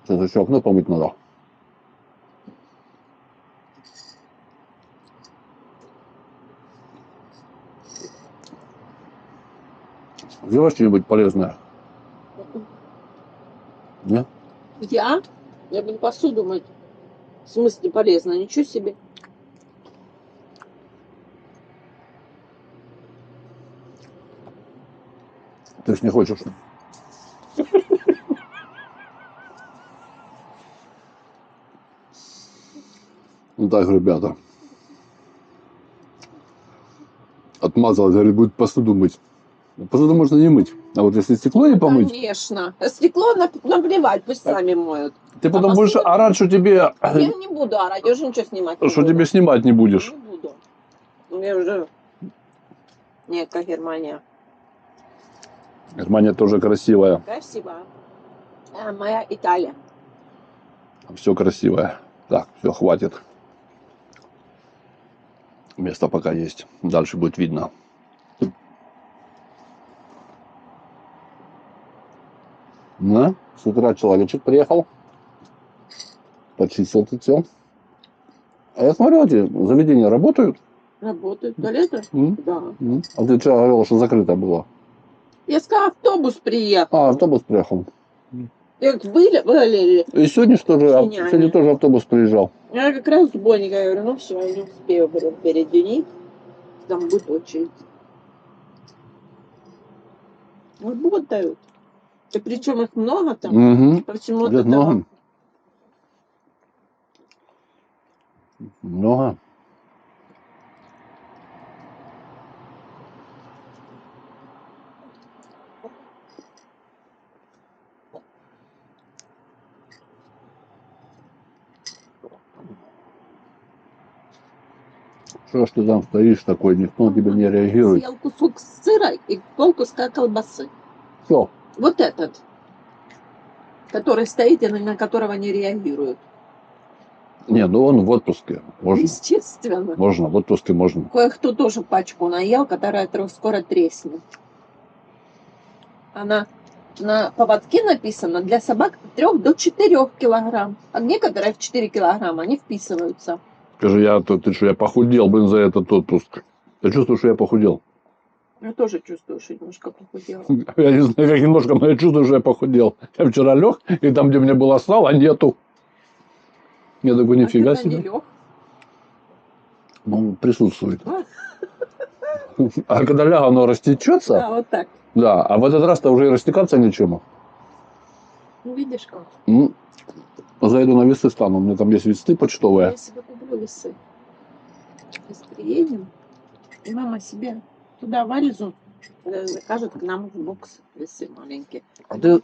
Сейчас еще окно помыть надо. Сделай что-нибудь полезное? Нет? Я? Я буду посуду мыть. В смысле полезно? Ничего себе. Ты ж не хочешь. Ну так, ребята. Отмазалась, говорит, будет посуду мыть. Посуду можно не мыть. А вот если стекло не помыть... Конечно. Стекло наплевать, пусть сами моют. Ты потом будешь орать, что тебе... Я не буду орать, я уже ничего снимать не буду. Что тебе снимать не будешь. Не буду. Я уже... Нет, как Германия. Германия тоже красивая. Красиво. А моя Италия. Все красивое. Так, все, хватит. Место пока есть. Дальше будет видно. На, с утра человечек приехал. Почистил тут все. А я смотрю, эти заведения работают. Работают. Туалеты? Да. А ты вчера говорила, что закрыто было. Я сказала, автобус приехал. А, автобус приехал. Я были. И сегодня тоже автобус приезжал. Я как раз субботника говорю, ну все, я не успею передвинить. Там будет очередь. Работают. И причем их много там. Угу. Почему-то много. Много. Что ж ты там стоишь такой, никто на тебя не реагирует. Съел кусок сыра и полкуска колбасы. Все. Вот этот, который стоит и на которого не реагируют. Не, ну он в отпуске. Можно. Естественно. Можно, в отпуске можно. Кое-кто тоже пачку наел, которая скоро треснет. Она на поводке написано для собак от 3 до 4 килограмм. А некоторые в 4 килограмма не вписываются. Скажи, ты что, я похудел, блин, за этот отпуск. Ты чувствуешь, что я похудел? Я тоже чувствую, что немножко похудела. Я не знаю, как немножко, но я чувствую, что я похудел. Я вчера лег, и там, где у меня было сало, нету. Я такой, нифига себе. Не лег. Ну, присутствует. А когда лягу, оно растечется. Да, вот так. Да, а в этот раз-то уже и растекаться нечему. Ну, видишь как. Зайду на весы стану, у меня там есть весы почтовые. Я себе куплю весы. Сейчас приедем, и мама себе туда вализу закажет к нам в бокс весы маленькие. А ты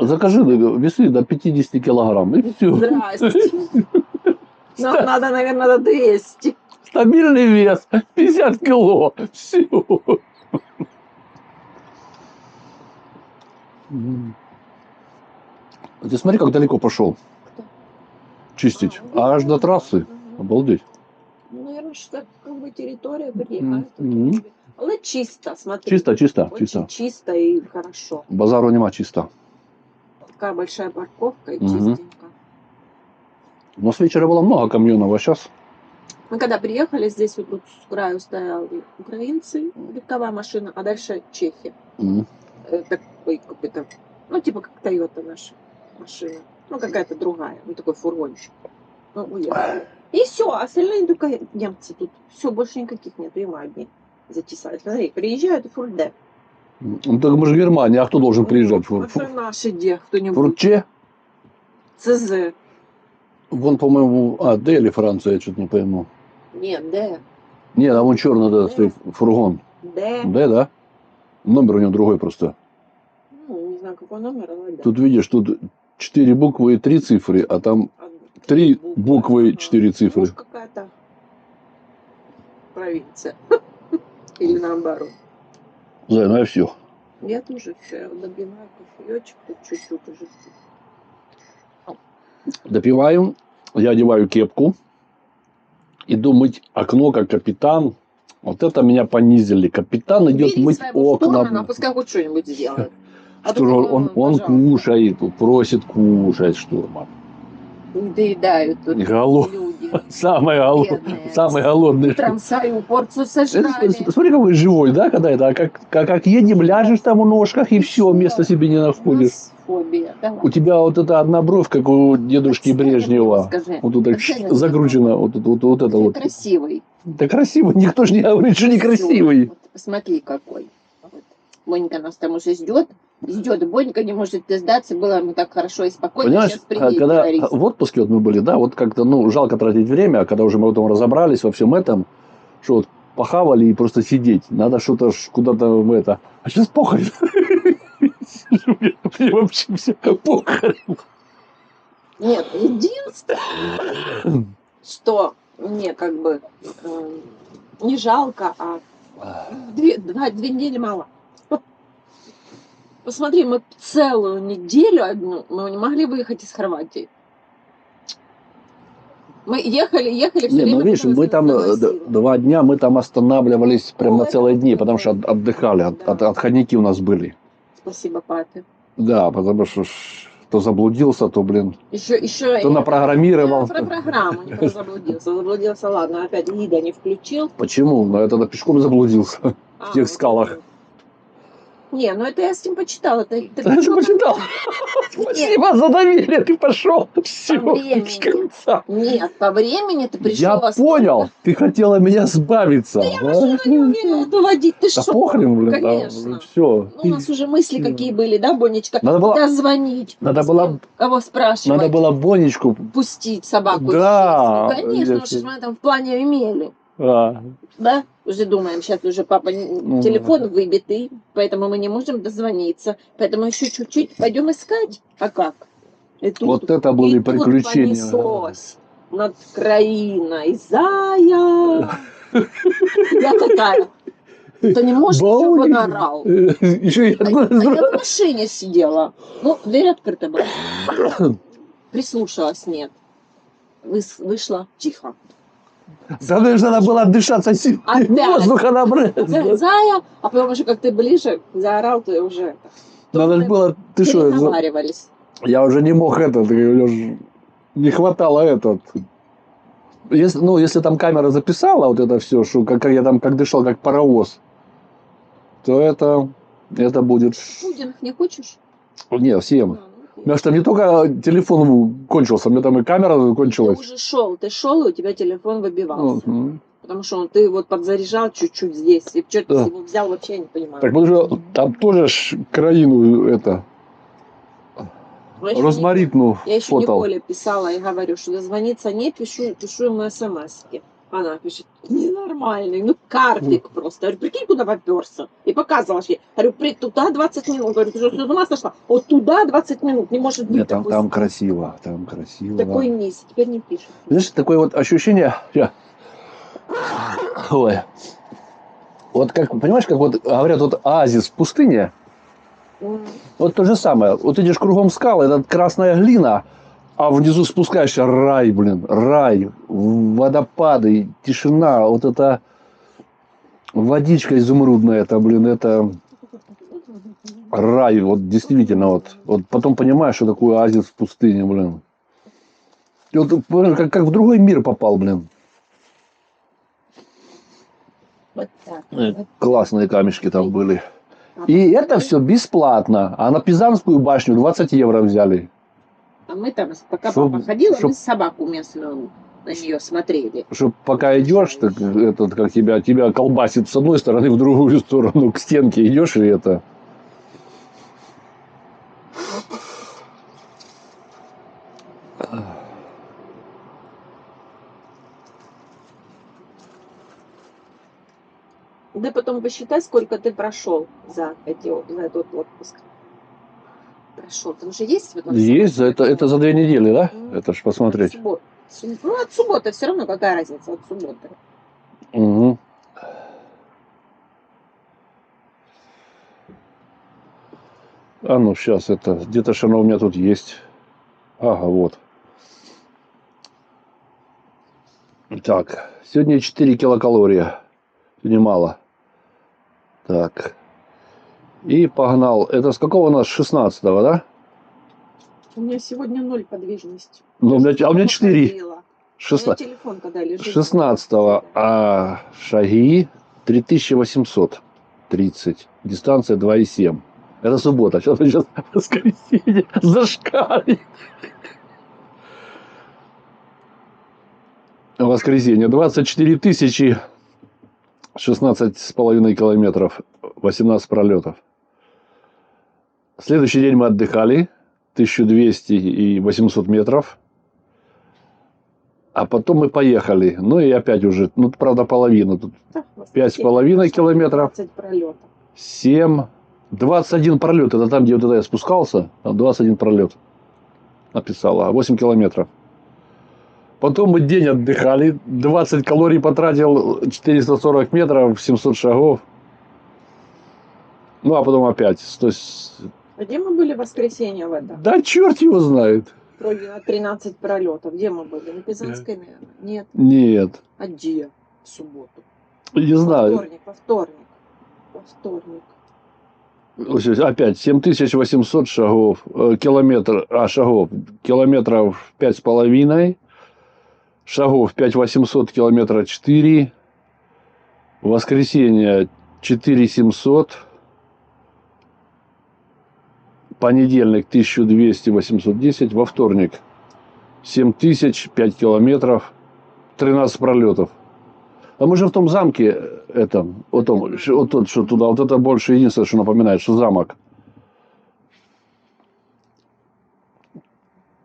закажи весы до 50 килограмм, и все. Здрасте. Нам надо, наверное, до 200. Стабильный вес 50 кило. Все. Ты смотри, как далеко пошел. Кто? Чистить. Аж до трассы. Обалдеть. Ну, наверное, что как бы территория приехала. Але чисто, смотри. Чисто. Очень чисто и хорошо. Базару нема, чисто. Такая большая парковка и чистенько. Но с вечера было много камьонов, а сейчас... Мы когда приехали, здесь вот тут с краю стояли украинцы, легковая машина, а дальше чехи. Такой какой-то, ну типа как Toyota наша машина. Ну какая-то другая, ну такой фургончик. Ну, уехали. И все, остальные только немцы тут. Все, больше никаких нет, и одни затесались. Смотри, приезжают и фурде. Ну так мы же Германия, а кто должен приезжать? Это наши где, кто-нибудь. Фурче? ЦЗ. Вон, по-моему, Д или Франция, я что-то не пойму. Нет, Д. Нет, а вон черный, да, стоит фургон. Д. Д, да? Номер у него другой просто. Ну, не знаю, какой номер, но да. Тут видишь, тут 4 буквы и 3 цифры, а там 3 буквы и 4 цифры. Может, какая-то провинция. Или наоборот. Зай, ну я все. Я тоже все. Я добиваю кофеечек, тут чуть-чуть уже. Допиваем. Я одеваю кепку. Иду мыть окно, как капитан. Вот это меня понизили. Капитан идет Убери мыть своего штурмана, окна. пускай хоть что-нибудь сделает. А Что то же такой, он пожалуйста, кушает, просит кушать штурман. доедают тут люди бедные. Самый голодный. Утром свою порцию сожрали. Смотри, какой живой, да, когда это, как едем, ляжешь там у ножках, и все, места себе не У находишь. нас фобия. Давай. У тебя вот эта одна бровь, как у дедушки Отстань от него, Брежнева. скажи. Вот тут так Отстань от закручено, него. вот это Ты вот. красивый. Да красивый, никто же не говорит, что Всё. некрасивый. Вот посмотри, какой. Вот. Бонька нас там уже ждет. Бонька не может дождаться. Было ему так хорошо и спокойно. Понимаешь, Сейчас приедет когда говорить. в отпуске вот мы были, да, вот как-то, ну, жалко тратить время, а когда уже мы потом разобрались во всем этом, что вот похавали и просто сидеть. Надо что-то куда-то в это. А сейчас похорь. Мне вообще все похорь. Нет, единственное, что мне как бы не жалко, а две недели мало. Посмотри, мы целую неделю одну мы не могли выехать из Хорватии. Мы ехали все Не, время. ну видишь, мы там 2 дня мы там останавливались прям на целые дни, потому что отдыхали, отходники у нас были. Спасибо, папе. Да, потому что то заблудился, то, блин, Еще то напрограммировал. Про программу не заблудился. Заблудился, ладно, опять гида не включил. Почему? Ну, я тогда пешком заблудился в тех скалах. Не, ну это я с ним почитала. Ты почитал? Спасибо за доверие, ты пошел. Все, по времени. Нет, по времени ты пришел. Я понял, ты хотела меня сбавиться. Да я машину не умею доводить, ты Да что? похрен, блин, Конечно. все. У нас уже мысли какие были, да, Бонечка? Надо было... Куда звонить? Надо было... Кого спрашивать? Надо было Бонечку... Пустить собаку. Да. Ну, конечно, потому что мы там в плане имели. Да. Да? Уже думаем, сейчас уже папа телефон выбитый, поэтому мы не можем дозвониться. Поэтому еще чуть-чуть пойдем искать. А как? И тут, вот это были приключения. Тут понеслось над краиной. Зая! Я такая... Ты не можешь, чтобы он орал. Еще я в машине сидела. Ну, дверь открыта была. Прислушалась, нет. Вышла тихо. Знаешь, надо было отдышаться воздуха набрать. Зая, а потом уже как ты ближе заорал, ты уже... Надо же было... Ты что? Я уже не мог не хватало этот... Если там камера записала вот это все, что как я там как дышал, как паровоз, то это будет... Пудинг не хочешь? Не, всем. У меня же там не только телефон кончился, у меня там и камера кончилась. Ты уже шел, и у тебя телефон выбивался. Потому что ты вот подзаряжал чуть-чуть здесь, и что ты его взял, вообще не понимаю. Так потому что там тоже краину это... Розмаритну я еще фотал. Николе писала и говорю, что дозвониться не пишу ему смс-ки. Она пишет, ненормальный, ну карпик просто. Я говорю, прикинь, куда поперся. И показывала ей. Говорю, туда 20 минут. Говорю, ты что, с ума сошла? Вот туда 20 минут, не может быть. Нет, там красиво, там красиво. Такой низ, теперь не пишет. Знаешь, такое вот ощущение... Ой. Вот как, понимаешь, как вот говорят, вот оазис в пустыне. Вот то же самое. Вот идешь кругом скалы, это красная глина, а внизу спускаешься рай, блин, рай, водопады, тишина, вот это водичка изумрудная, это, блин, это рай, вот действительно, вот потом понимаешь, что такое оазис в пустыне, блин. И вот как в другой мир попал, блин. Вот так. Классные камешки там были. И это все бесплатно. А на Пизанскую башню 20 евро взяли. А мы там, пока папа ходил, мы собаку местную на нее смотрели. Чтоб пока идешь, так как тебя колбасит с одной стороны в другую сторону, к стенке идешь и это. Да потом посчитай, сколько ты прошел за этот отпуск. Прошел. Там же есть? Есть, это за 2 недели, да? Это ж посмотреть. Ну, от субботы все равно какая разница от субботы. Угу. А ну, сейчас это, где-то ж оно у меня тут есть. Ага, вот. Так, сегодня 4 килокалории. Немало. Так. И погнал. Это с какого у нас? 16-го, да? У меня сегодня 0 подвижности. Ну, у меня 4. У меня телефон когда лежит. 16-го. А шаги 3830. Дистанция 2,7. Это суббота. Сейчас воскресенье. Зашкалит. Воскресенье. 24 тысячи. 16,5 километров. 18 пролетов. Следующий день мы отдыхали. 1200 и 800 метров. А потом мы поехали. Ну и опять уже, ну, правда, половину. Тут 5,5 километров. 20 пролетов. 7. 21 пролет. Это там, где вот я спускался. Там 21 пролет. Написала. 8 километров. Потом мы день отдыхали. 20 калорий потратил. 440 метров. 700 шагов. Ну, а потом опять. А где мы были в воскресенье в этом? Да черт его знает. Вроде на 13 пролетов. Где мы были? На Пизанской, наверное? Нет. Нет. А где? В субботу. Не знаю. Во вторник. Опять 7800 шагов. Шагов. Километров 5,5. Шагов 5800, километра 4. Воскресенье 4700. Понедельник 1200, 810. Во вторник 7000, 5 километров, 13 пролетов. А мы же в том замке этом, вот тот, что туда, вот это больше единственное, что напоминает, что замок.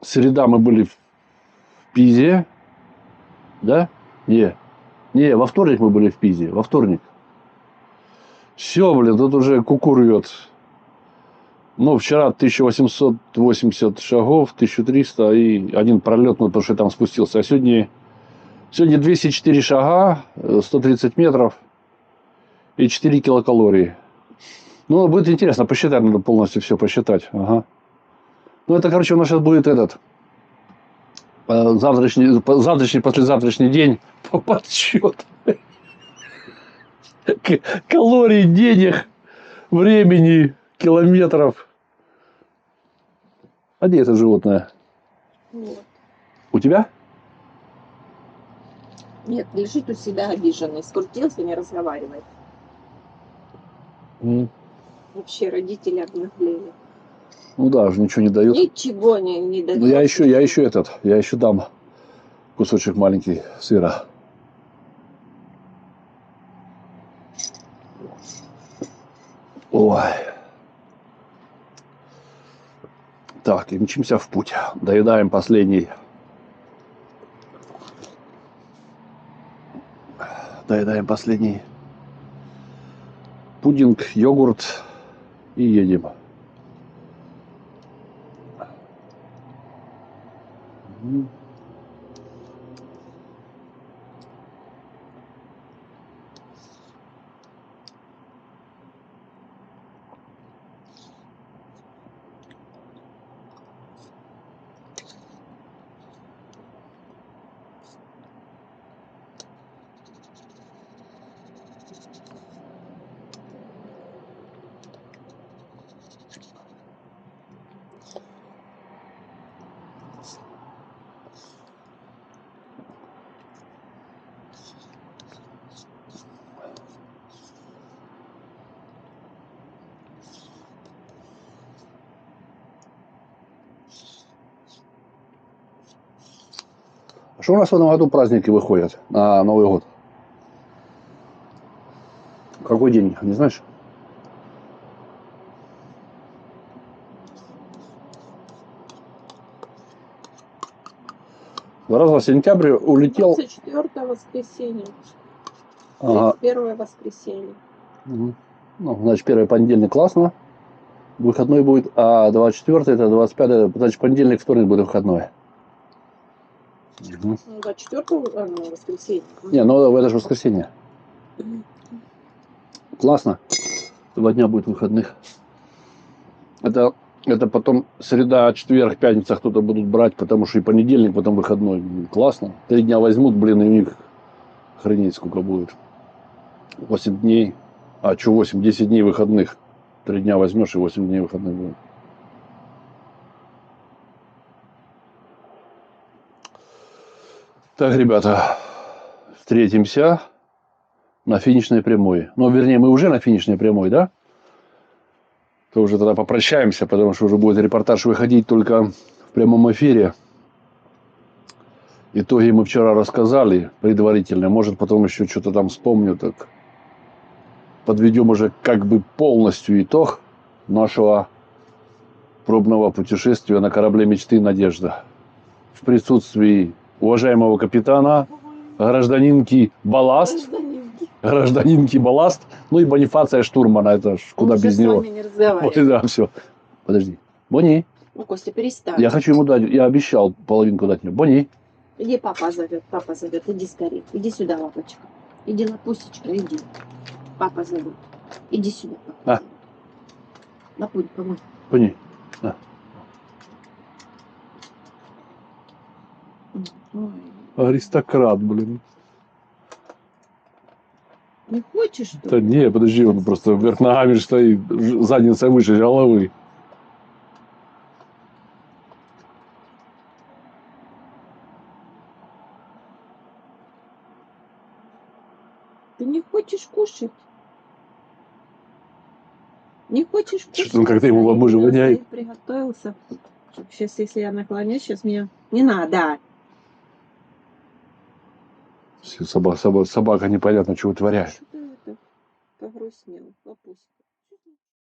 Среда мы были в Пизе, да? Не, во вторник мы были в Пизе, во вторник. Все, блин, тут уже куку рвет. Ну, вчера 1880 шагов, 1300 и один пролет, ну, потому что я там спустился. А сегодня 204 шага, 130 метров и 4 килокалории. Ну, будет интересно, посчитать надо полностью все посчитать. Ага. Ну, это, короче, у нас сейчас будет завтрашний, послезавтрашний день по подсчет калорий, денег, времени, километров. А где это животное? Вот. У тебя? Нет, лежит у себя обиженный. Скрутился, не разговаривает. Вообще родители обнаглели. Ну да, уже ничего не дают. Ничего не дают. Ну, я еще дам кусочек маленький сыра. Ой. Так, и мчимся в путь. Доедаем последний. Пудинг, йогурт и едем. Что у нас в этом году праздники выходят на Новый год? Какой день, не знаешь? Раз в сентябре улетел. 24 воскресенье. Ага. 31 воскресенье. Ну, значит, первый понедельник классно. Выходной будет. А 24 это 25, значит, понедельник, вторник будет выходной. 24 воскресенье. Не, ну это же воскресенье. Классно. 2 дня будет выходных. Это потом среда, четверг, пятница кто-то будут брать, потому что и понедельник, потом выходной. Классно. 3 дня возьмут, блин, и у них охренеть сколько будет. 8 дней. А, что 8? 10 дней выходных. 3 дня возьмешь и 8 дней выходных будет. Так, ребята, встретимся на финишной прямой. Ну, вернее, мы уже на финишной прямой, да? То уже тогда попрощаемся, потому что уже будет репортаж выходить только в прямом эфире. Итоги мы вчера рассказали предварительно. Может, потом еще что-то там вспомню, так подведем уже как бы полностью итог нашего пробного путешествия на корабле мечты «Надежда». В присутствии уважаемого капитана, гражданинки Балласт, ну и Бонифация штурмана, это ж куда без него. Он не разговаривает. Ой, да, все. Подожди. Бонни, Ну, Костя, перестань. я хочу ему дать, я обещал половинку дать мне. Бонни. Иди, папа зовет, иди скорее. Иди сюда, лапочка. Иди, лапусечка, иди. Папа зовет. Иди сюда, папа. Лапуль, помой. Бонни. На. Ой. Аристократ, блин. Не хочешь, что Да ли? не, подожди, он просто вверх ногами стоит, задница выше головы. Ты не хочешь кушать? Не хочешь кушать? Что-то он как-то ему лобыжу воняет. Саид приготовился. Сейчас, если я наклонюсь, сейчас меня... Не надо. Собака непонятно, чего творяет. Что ты это погрустнел, лапуська?